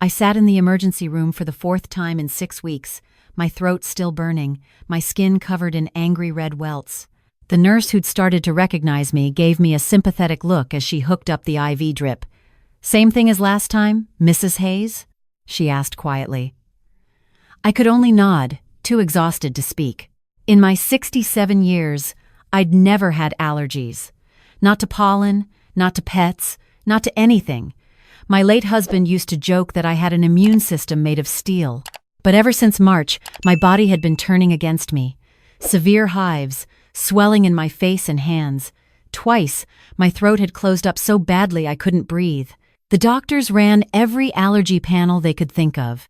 I sat in the emergency room for the fourth time in 6 weeks, my throat still burning, my skin covered in angry red welts. The nurse who'd started to recognize me gave me a sympathetic look as she hooked up the IV drip. "Same thing as last time, Mrs. Hayes?" she asked quietly. I could only nod, too exhausted to speak. In my 67 years, I'd never had allergies. Not to pollen, not to pets, not to anything. My late husband used to joke that I had an immune system made of steel. But ever since March, my body had been turning against me. Severe hives, swelling in my face and hands. Twice, my throat had closed up so badly I couldn't breathe. The doctors ran every allergy panel they could think of.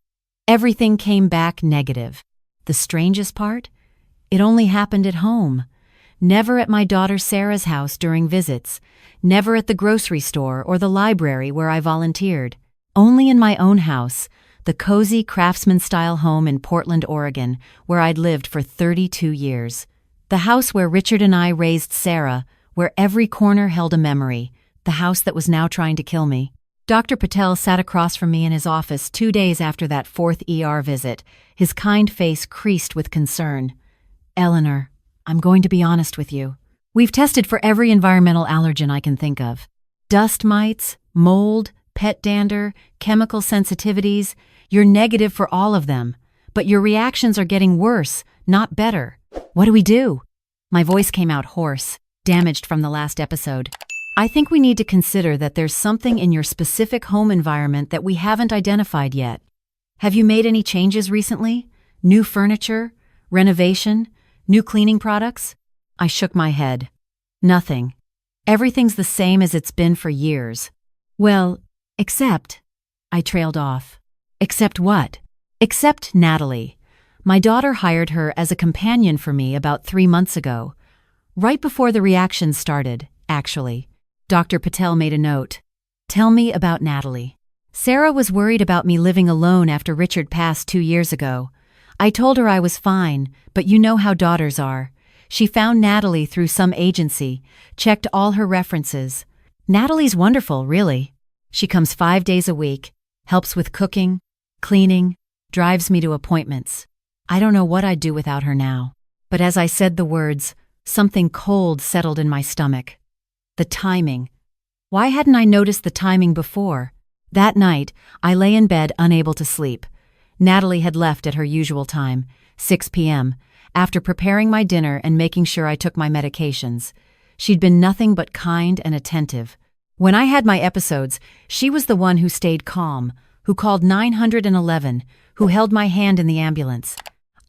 Everything came back negative. The strangest part? It only happened at home. Never at my daughter Sarah's house during visits. Never at the grocery store or the library where I volunteered. Only in my own house, the cozy craftsman-style home in Portland, Oregon, where I'd lived for 32 years. The house where Richard and I raised Sarah, where every corner held a memory. The house that was now trying to kill me. Dr. Patel sat across from me in his office 2 days after that fourth ER visit, his kind face creased with concern. "Eleanor, I'm going to be honest with you. We've tested for every environmental allergen I can think of. Dust mites, mold, pet dander, chemical sensitivities. You're negative for all of them, but your reactions are getting worse, not better. What do we do?" My voice came out hoarse, damaged from the last episode. "I think we need to consider that there's something in your specific home environment that we haven't identified yet. Have you made any changes recently? New furniture? Renovation? New cleaning products?" I shook my head. "Nothing. Everything's the same as it's been for years." "Well, except..." I trailed off. "Except what?" "Except Natalie. My daughter hired her as a companion for me about 3 months ago. Right before the reactions started, actually." Dr. Patel made a note. "Tell me about Natalie." "Sarah was worried about me living alone after Richard passed 2 years ago. I told her I was fine, but you know how daughters are. She found Natalie through some agency, checked all her references. Natalie's wonderful, really. She comes 5 days a week, helps with cooking, cleaning, drives me to appointments. I don't know what I'd do without her now." But as I said the words, something cold settled in my stomach. The timing. Why hadn't I noticed the timing before? That night, I lay in bed unable to sleep. Natalie had left at her usual time, 6 p.m., after preparing my dinner and making sure I took my medications. She'd been nothing but kind and attentive. When I had my episodes, she was the one who stayed calm, who called 911, who held my hand in the ambulance.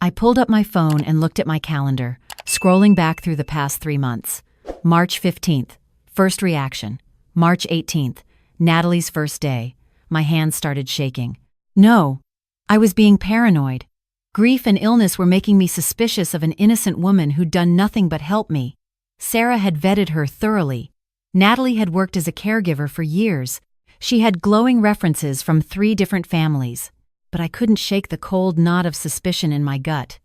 I pulled up my phone and looked at my calendar, scrolling back through the past 3 months. March 15th, first reaction. March 18th, Natalie's first day. My hands started shaking. No, I was being paranoid. Grief and illness were making me suspicious of an innocent woman who'd done nothing but help me. Sarah had vetted her thoroughly. Natalie had worked as a caregiver for years. She had glowing references from 3 different families. But I couldn't shake the cold knot of suspicion in my gut.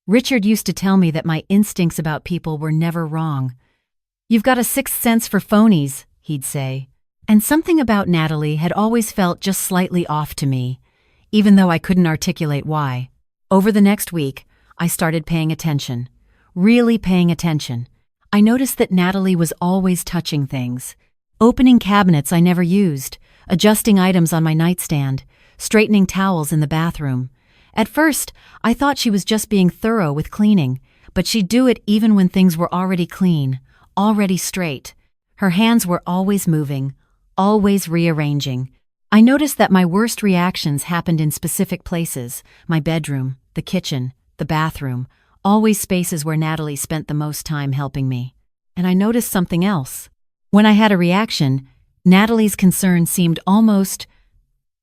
Richard used to tell me that my instincts about people were never wrong. "You've got a sixth sense for phonies," he'd say. And something about Natalie had always felt just slightly off to me, even though I couldn't articulate why. Over the next week, I started paying attention. Really paying attention. I noticed that Natalie was always touching things. Opening cabinets I never used, adjusting items on my nightstand, straightening towels in the bathroom. At first, I thought she was just being thorough with cleaning, but she'd do it even when things were already clean, already straight. Her hands were always moving, always rearranging. I noticed that my worst reactions happened in specific places: my bedroom, the kitchen, the bathroom, always spaces where Natalie spent the most time helping me. And I noticed something else. When I had a reaction, Natalie's concern seemed almost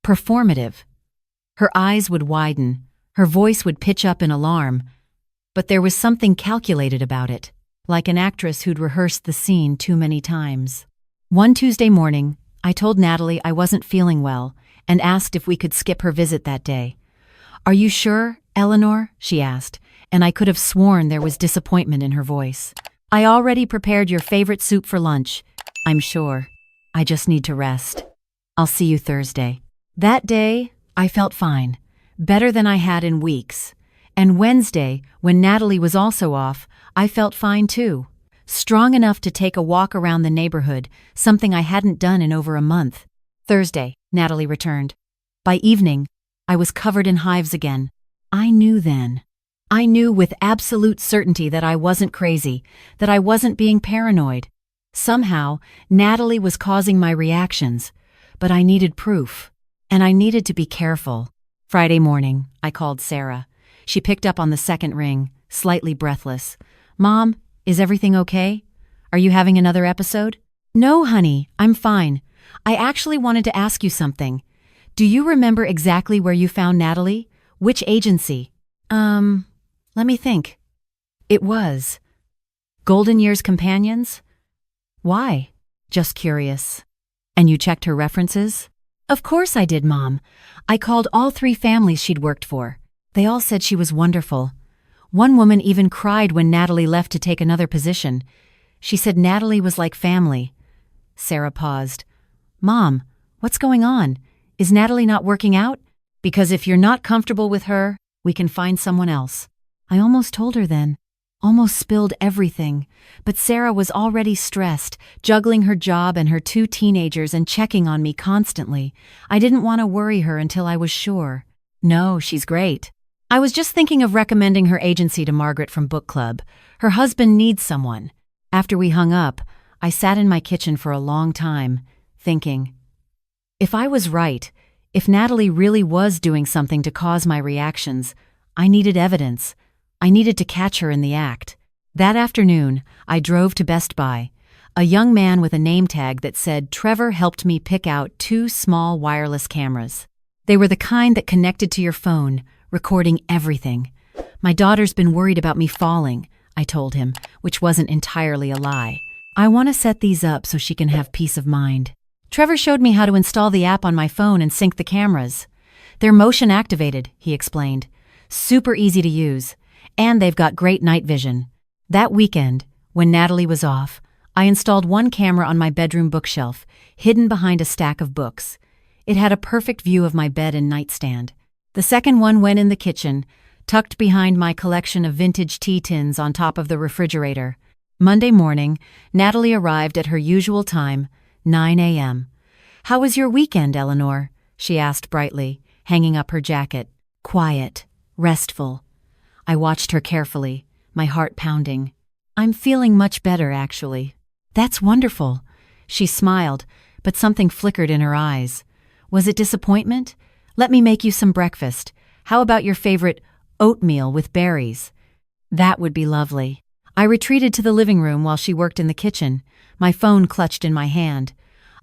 performative. Her eyes would widen, her voice would pitch up in alarm, but there was something calculated about it, like an actress who'd rehearsed the scene too many times. One Tuesday morning, I told Natalie I wasn't feeling well and asked if we could skip her visit that day. "Are you sure, Eleanor?" she asked, and I could have sworn there was disappointment in her voice. "I already prepared your favorite soup for lunch. I'm sure. I just need to rest. I'll see you Thursday." That day, I felt fine, better than I had in weeks. And Wednesday, when Natalie was also off, I felt fine too. Strong enough to take a walk around the neighborhood, something I hadn't done in over a month. Thursday, Natalie returned. By evening, I was covered in hives again. I knew then. I knew with absolute certainty that I wasn't crazy, that I wasn't being paranoid. Somehow, Natalie was causing my reactions, but I needed proof, and I needed to be careful. Friday morning, I called Sarah. She picked up on the second ring, slightly breathless. "Mom, is everything okay? Are you having another episode?" "No, honey, I'm fine. I actually wanted to ask you something. Do you remember exactly where you found Natalie? Which agency?" Let me think. It was Golden Years Companions? Why? Just curious. And you checked her references? Of course I did, Mom. I called all 3 families she'd worked for. They all said she was wonderful. One woman even cried when Natalie left to take another position. She said Natalie was like family. Sarah paused. "Mom, what's going on? Is Natalie not working out? Because if you're not comfortable with her, we can find someone else." I almost told her then. Almost spilled everything. But Sarah was already stressed, juggling her job and her 2 teenagers and checking on me constantly. I didn't want to worry her until I was sure. "No, she's great. I was just thinking of recommending her agency to Margaret from book club. Her husband needs someone." After we hung up, I sat in my kitchen for a long time, thinking, if I was right, if Natalie really was doing something to cause my reactions, I needed evidence. I needed to catch her in the act. That afternoon, I drove to Best Buy. A young man with a name tag that said Trevor helped me pick out 2 small wireless cameras. They were the kind that connected to your phone, recording everything. "My daughter's been worried about me falling," I told him, which wasn't entirely a lie. "I want to set these up so she can have peace of mind." Trevor showed me how to install the app on my phone and sync the cameras. "They're motion activated," he explained. "Super easy to use. And they've got great night vision." That weekend, when Natalie was off, I installed one camera on my bedroom bookshelf, hidden behind a stack of books. It had a perfect view of my bed and nightstand. The second one went in the kitchen, tucked behind my collection of vintage tea tins on top of the refrigerator. Monday morning, Natalie arrived at her usual time, 9 a.m. "How was your weekend, Eleanor?" she asked brightly, hanging up her jacket. Quiet, restful. I watched her carefully, my heart pounding. "I'm feeling much better, actually." "That's wonderful." She smiled, but something flickered in her eyes. "Was it disappointment? Let me make you some breakfast. How about your favorite oatmeal with berries?" "That would be lovely." I retreated to the living room while she worked in the kitchen, my phone clutched in my hand.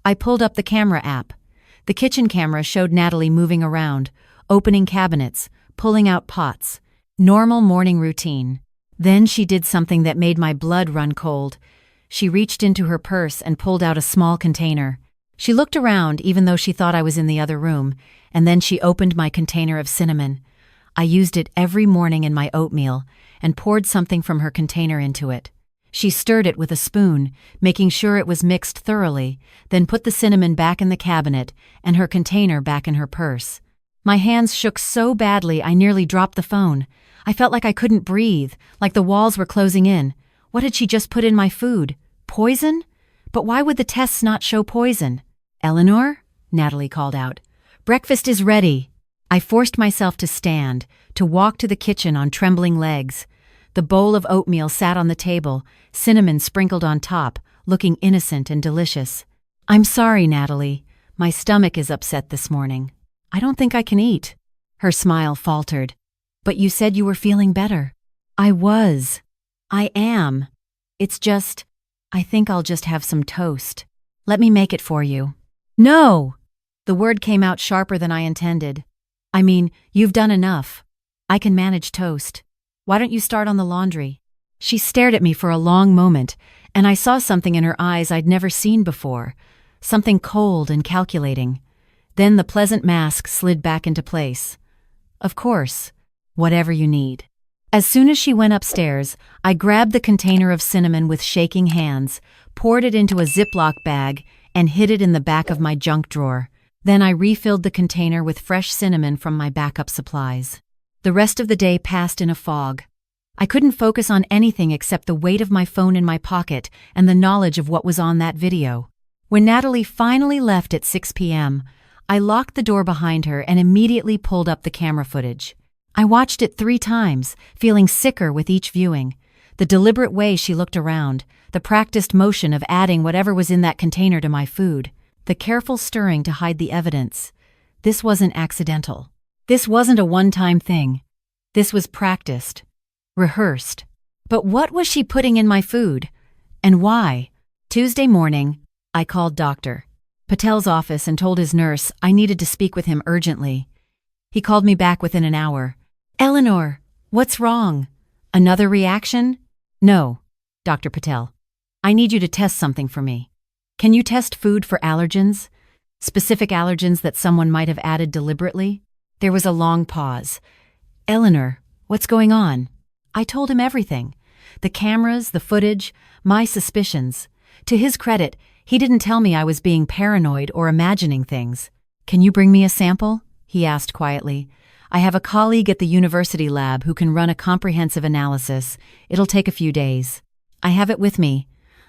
I pulled up the camera app. The kitchen camera showed Natalie moving around, opening cabinets, pulling out pots. Normal morning routine. Then she did something that made my blood run cold. She reached into her purse and pulled out a small container. She looked around even though she thought I was in the other room, and then she opened my container of cinnamon. I used it every morning in my oatmeal and poured something from her container into it. She stirred it with a spoon, making sure it was mixed thoroughly, then put the cinnamon back in the cabinet and her container back in her purse. My hands shook so badly I nearly dropped the phone. I felt like I couldn't breathe, like the walls were closing in. What had she just put in my food? Poison? But why would the tests not show poison? "Eleanor?" Natalie called out. "Breakfast is ready." I forced myself to stand, to walk to the kitchen on trembling legs. The bowl of oatmeal sat on the table, cinnamon sprinkled on top, looking innocent and delicious. "I'm sorry, Natalie. My stomach is upset this morning. I don't think I can eat." Her smile faltered. "But you said you were feeling better." "I was. I am. It's just, I think I'll just have some toast. Let me make it for you." "No!" The word came out sharper than I intended. "I mean, you've done enough. I can manage toast. Why don't you start on the laundry?" She stared at me for a long moment, and I saw something in her eyes I'd never seen before, something cold and calculating. Then the pleasant mask slid back into place. "Of course. Whatever you need." As soon as she went upstairs, I grabbed the container of cinnamon with shaking hands, poured it into a Ziploc bag, and hid it in the back of my junk drawer. Then I refilled the container with fresh cinnamon from my backup supplies. The rest of the day passed in a fog. I couldn't focus on anything except the weight of my phone in my pocket and the knowledge of what was on that video. When Natalie finally left at 6 p.m., I locked the door behind her and immediately pulled up the camera footage. I watched it 3 times, feeling sicker with each viewing. The deliberate way she looked around, the practiced motion of adding whatever was in that container to my food, the careful stirring to hide the evidence. This wasn't accidental. This wasn't a one-time thing. This was practiced, rehearsed. But what was she putting in my food? And why? Tuesday morning, I called Dr. Patel's office and told his nurse I needed to speak with him urgently. He called me back within an hour. "Eleanor, what's wrong? Another reaction?" "No, Dr. Patel. I need you to test something for me. Can you test food for allergens? Specific allergens that someone might have added deliberately?" There was a long pause. "Eleanor, what's going on?" I told him everything. The cameras, the footage, my suspicions. To his credit, he didn't tell me I was being paranoid or imagining things. "Can you bring me a sample?" he asked quietly. "I have a colleague at the university lab who can run a comprehensive analysis. It'll take a few days." "I have it with me.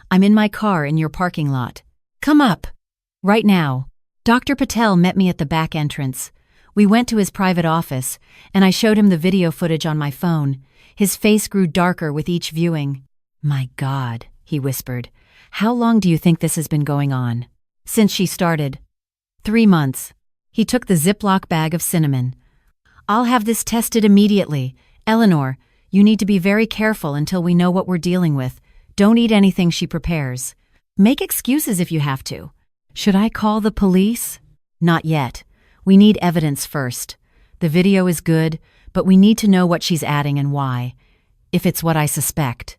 I'm in my car in your parking lot." "Come up." "Right now." Dr. Patel met me at the back entrance. We went to his private office, and I showed him the video footage on my phone. His face grew darker with each viewing. "My God," he whispered. "How long do you think this has been going on?" "Since she started." 3 months. He took the Ziploc bag of cinnamon. "I'll have this tested immediately. Eleanor, you need to be very careful until we know what we're dealing with. Don't eat anything she prepares. Make excuses if you have to." "Should I call the police?" "Not yet. We need evidence first. The video is good, but we need to know what she's adding and why. If it's what I suspect."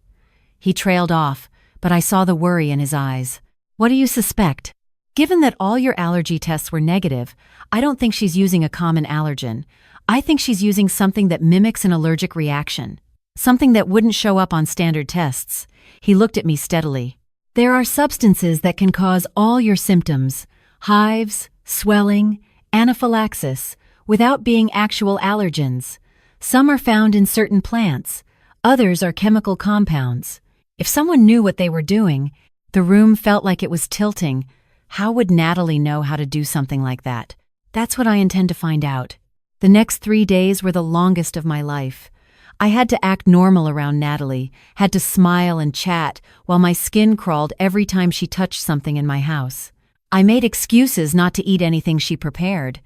He trailed off, but I saw the worry in his eyes. "What do you suspect?" "Given that all your allergy tests were negative, I don't think she's using a common allergen. I think she's using something that mimics an allergic reaction. Something that wouldn't show up on standard tests." He looked at me steadily. "There are substances that can cause all your symptoms, hives, swelling, anaphylaxis, without being actual allergens. Some are found in certain plants. Others are chemical compounds. If someone knew what they were doing," the room felt like it was tilting. "How would Natalie know how to do something like that?" "That's what I intend to find out." The next 3 days were the longest of my life. I had to act normal around Natalie, had to smile and chat while my skin crawled every time she touched something in my house. I made excuses not to eat anything she prepared.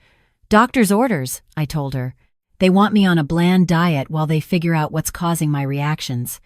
"Doctor's orders," I told her. "They want me on a bland diet while they figure out what's causing my reactions."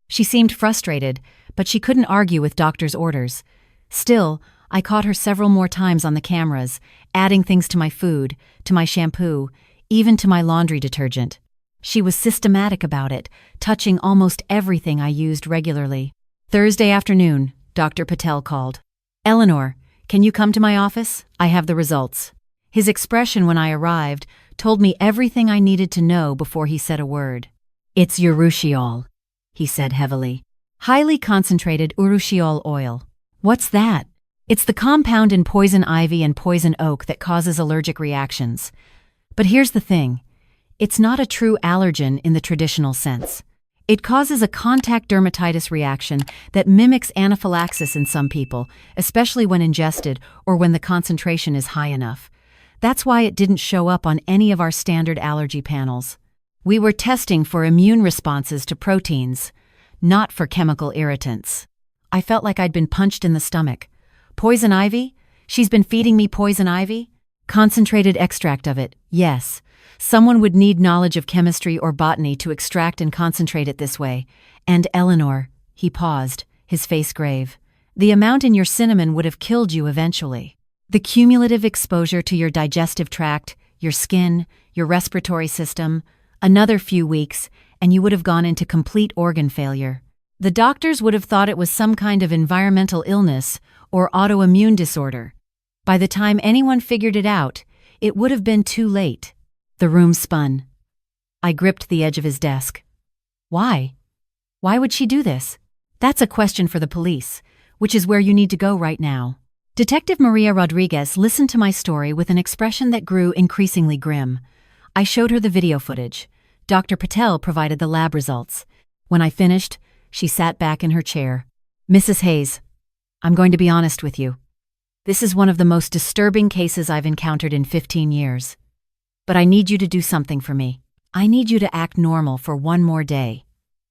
She seemed frustrated, but she couldn't argue with doctor's orders. Still, I caught her several more times on the cameras, adding things to my food, to my shampoo, even to my laundry detergent. She was systematic about it, touching almost everything I used regularly. Thursday afternoon, Dr. Patel called. "Eleanor, can you come to my office? I have the results." His expression when I arrived told me everything I needed to know before he said a word. "It's urushiol," he said heavily. "Highly concentrated urushiol oil." "What's that?" "It's the compound in poison ivy and poison oak that causes allergic reactions. But here's the thing. It's not a true allergen in the traditional sense. It causes a contact dermatitis reaction that mimics anaphylaxis in some people, especially when ingested or when the concentration is high enough. That's why it didn't show up on any of our standard allergy panels. We were testing for immune responses to proteins, not for chemical irritants." I felt like I'd been punched in the stomach. "Poison ivy? She's been feeding me poison ivy?" "Concentrated extract of it, yes. Someone would need knowledge of chemistry or botany to extract and concentrate it this way. And Eleanor," he paused, his face grave, "the amount in your cinnamon would have killed you eventually. The cumulative exposure to your digestive tract, your skin, your respiratory system, another few weeks, and you would have gone into complete organ failure. The doctors would have thought it was some kind of environmental illness or autoimmune disorder. By the time anyone figured it out, it would have been too late." The room spun. I gripped the edge of his desk. "Why? Why would she do this?" "That's a question for the police, which is where you need to go right now." Detective Maria Rodriguez listened to my story with an expression that grew increasingly grim. I showed her the video footage. Dr. Patel provided the lab results. When I finished, she sat back in her chair. Mrs. Hayes, I'm going to be honest with you. This is one of the most disturbing cases I've encountered in 15 years. But I need you to do something for me. I need you to act normal for one more day.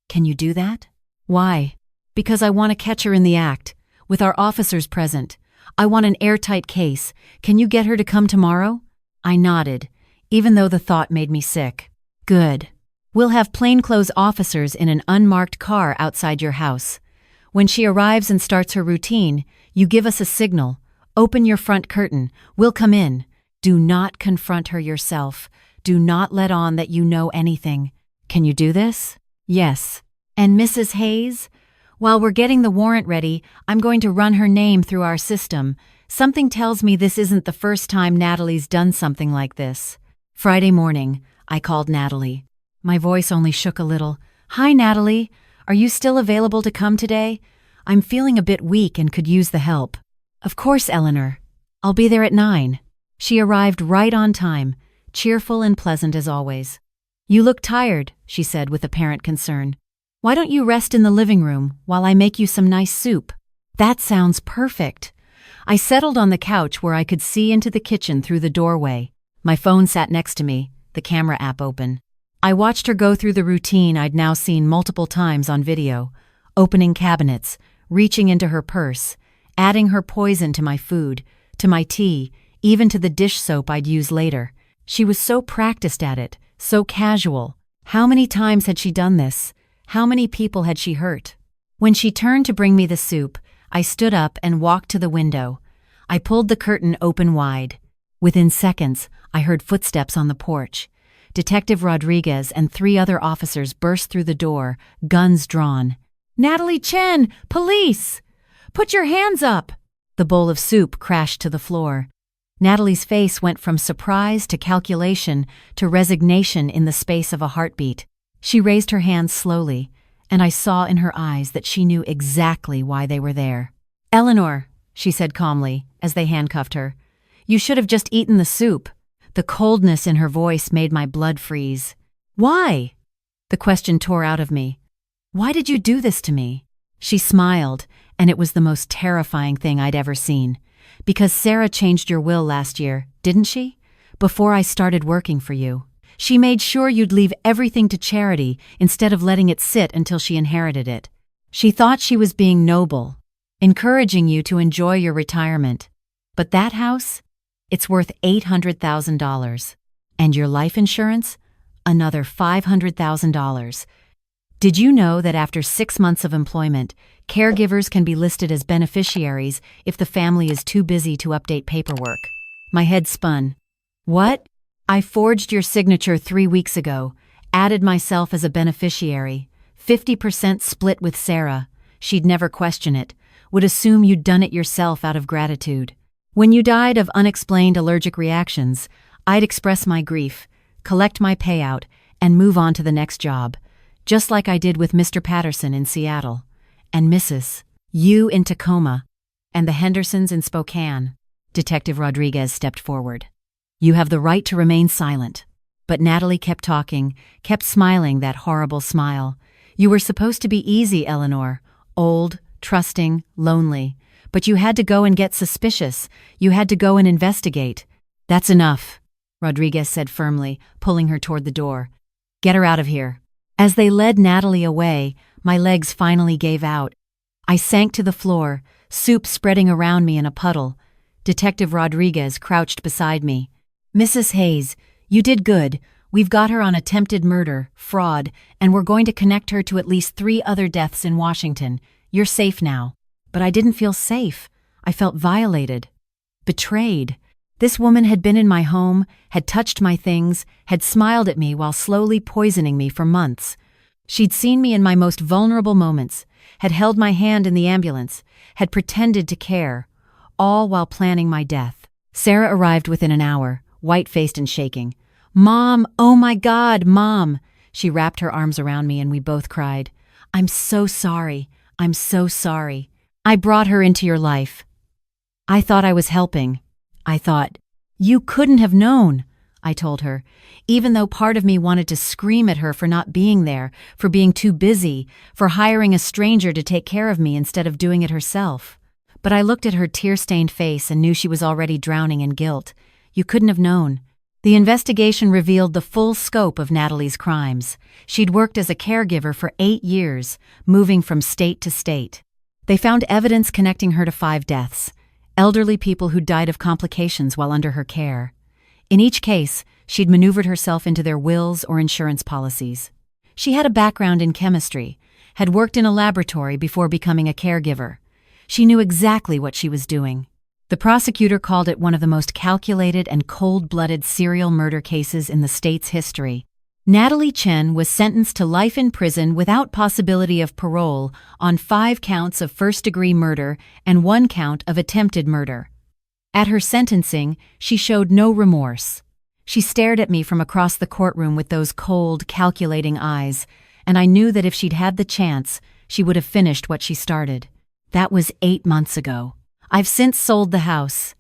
Can you do that? Why? Because I want to catch her in the act, with our officers present. I want an airtight case. Can you get her to come tomorrow? I nodded, even though the thought made me sick. Good. We'll have plainclothes officers in an unmarked car outside your house. When she arrives and starts her routine, you give us a signal. Open your front curtain. We'll come in. Do not confront her yourself. Do not let on that you know anything. Can you do this? Yes. And Mrs. Hayes? While we're getting the warrant ready, I'm going to run her name through our system. Something tells me this isn't the first time Natalie's done something like this. Friday morning, I called Natalie. My voice only shook a little. Hi, Natalie. Are you still available to come today? I'm feeling a bit weak and could use the help. Of course, Eleanor. I'll be there at 9. She arrived right on time, cheerful and pleasant as always. You look tired, she said with apparent concern. Why don't you rest in the living room while I make you some nice soup? That sounds perfect. I settled on the couch where I could see into the kitchen through the doorway. My phone sat next to me, the camera app open. I watched her go through the routine I'd now seen multiple times on video, opening cabinets, reaching into her purse, adding her poison to my food, to my tea, even to the dish soap I'd use later. She was so practiced at it, so casual. How many times had she done this? How many people had she hurt? When she turned to bring me the soup, I stood up and walked to the window. I pulled the curtain open wide. Within seconds, I heard footsteps on the porch. Detective Rodriguez and 3 other officers burst through the door, guns drawn. Natalie Chen! Police! Put your hands up! The bowl of soup crashed to the floor. Natalie's face went from surprise to calculation to resignation in the space of a heartbeat. She raised her hands slowly, and I saw in her eyes that she knew exactly why they were there. Eleanor, she said calmly, as they handcuffed her, you should have just eaten the soup. The coldness in her voice made my blood freeze. Why? The question tore out of me. Why did you do this to me? She smiled, and it was the most terrifying thing I'd ever seen. Because Sarah changed your will last year, didn't she? Before I started working for you. She made sure you'd leave everything to charity instead of letting it sit until she inherited it. She thought she was being noble, encouraging you to enjoy your retirement. But that house? It's worth $800,000. And your life insurance? Another $500,000. Did you know that after 6 months of employment, caregivers can be listed as beneficiaries if the family is too busy to update paperwork? My head spun. What? I forged your signature 3 weeks ago, added myself as a beneficiary, 50% split with Sarah. She'd never question it, would assume you'd done it yourself out of gratitude. When you died of unexplained allergic reactions, I'd express my grief, collect my payout, and move on to the next job, just like I did with Mr. Patterson in Seattle, and Mrs. You in Tacoma, and the Hendersons in Spokane. Detective Rodriguez stepped forward. You have the right to remain silent. But Natalie kept talking, kept smiling that horrible smile. You were supposed to be easy, Eleanor. Old, trusting, lonely. But you had to go and get suspicious. You had to go and investigate. That's enough, Rodriguez said firmly, pulling her toward the door. Get her out of here. As they led Natalie away, my legs finally gave out. I sank to the floor, soup spreading around me in a puddle. Detective Rodriguez crouched beside me. Mrs. Hayes, you did good. We've got her on attempted murder, fraud, and we're going to connect her to at least 3 other deaths in Washington. You're safe now. But I didn't feel safe. I felt violated. Betrayed. This woman had been in my home, had touched my things, had smiled at me while slowly poisoning me for months. She'd seen me in my most vulnerable moments, had held my hand in the ambulance, had pretended to care, all while planning my death. Sarah arrived within an hour, white-faced and shaking. Mom, oh my God, Mom! She wrapped her arms around me and we both cried. I'm so sorry. I'm so sorry. I brought her into your life. I thought I was helping. I thought, "You couldn't have known," I told her, even though part of me wanted to scream at her for not being there, for being too busy, for hiring a stranger to take care of me instead of doing it herself. But I looked at her tear-stained face and knew she was already drowning in guilt. You couldn't have known. The investigation revealed the full scope of Natalie's crimes. She'd worked as a caregiver for 8 years, moving from state to state. They found evidence connecting her to 5 deaths, elderly people who died of complications while under her care. In each case, she'd maneuvered herself into their wills or insurance policies. She had a background in chemistry, had worked in a laboratory before becoming a caregiver. She knew exactly what she was doing. The prosecutor called it one of the most calculated and cold-blooded serial murder cases in the state's history. Natalie Chen was sentenced to life in prison without possibility of parole on 5 counts of first-degree murder and 1 count of attempted murder. At her sentencing, she showed no remorse. She stared at me from across the courtroom with those cold, calculating eyes, and I knew that if she'd had the chance, she would have finished what she started. That was 8 months ago. I've since sold the house.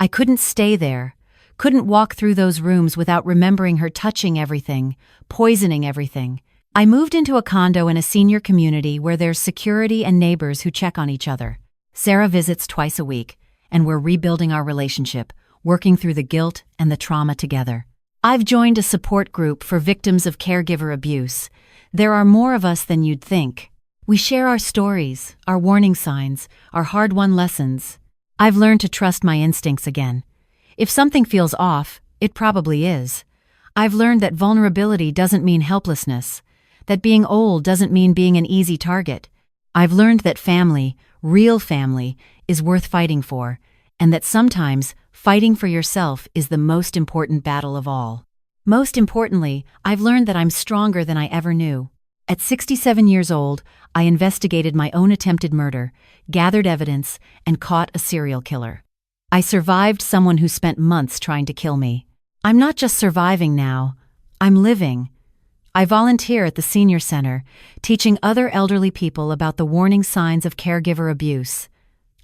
I couldn't stay there, couldn't walk through those rooms without remembering her touching everything, poisoning everything. I moved into a condo in a senior community where there's security and neighbors who check on each other. Sarah visits twice a week, and we're rebuilding our relationship, working through the guilt and the trauma together. I've joined a support group for victims of caregiver abuse. There are more of us than you'd think. We share our stories, our warning signs, our hard-won lessons. I've learned to trust my instincts again. If something feels off, it probably is. I've learned that vulnerability doesn't mean helplessness, that being old doesn't mean being an easy target. I've learned that family, real family, is worth fighting for, and that sometimes fighting for yourself is the most important battle of all. Most importantly, I've learned that I'm stronger than I ever knew. At 67 years old, I investigated my own attempted murder, gathered evidence, and caught a serial killer. I survived someone who spent months trying to kill me. I'm not just surviving now, I'm living. I volunteer at the senior center, teaching other elderly people about the warning signs of caregiver abuse.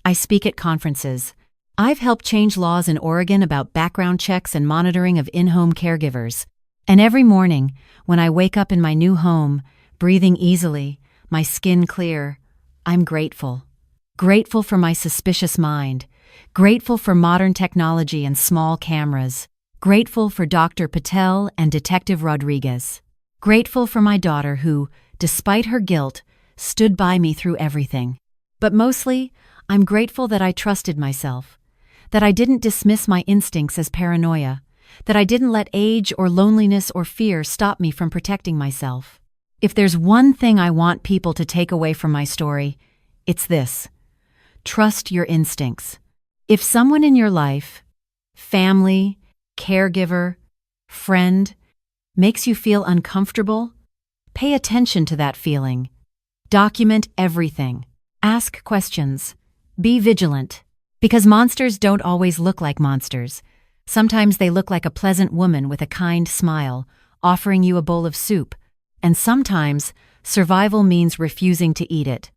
I speak at conferences. I've helped change laws in Oregon about background checks and monitoring of in-home caregivers. And every morning, when I wake up in my new home, breathing easily, my skin clear, I'm grateful. Grateful for my suspicious mind. Grateful for modern technology and small cameras. Grateful for Dr. Patel and Detective Rodriguez. Grateful for my daughter who, despite her guilt, stood by me through everything. But mostly, I'm grateful that I trusted myself, that I didn't dismiss my instincts as paranoia, that I didn't let age or loneliness or fear stop me from protecting myself. If there's one thing I want people to take away from my story, it's this: trust your instincts. If someone in your life, family, caregiver, friend, makes you feel uncomfortable, pay attention to that feeling. Document everything. Ask questions. Be vigilant. Because monsters don't always look like monsters. Sometimes they look like a pleasant woman with a kind smile, offering you a bowl of soup. And sometimes, survival means refusing to eat it.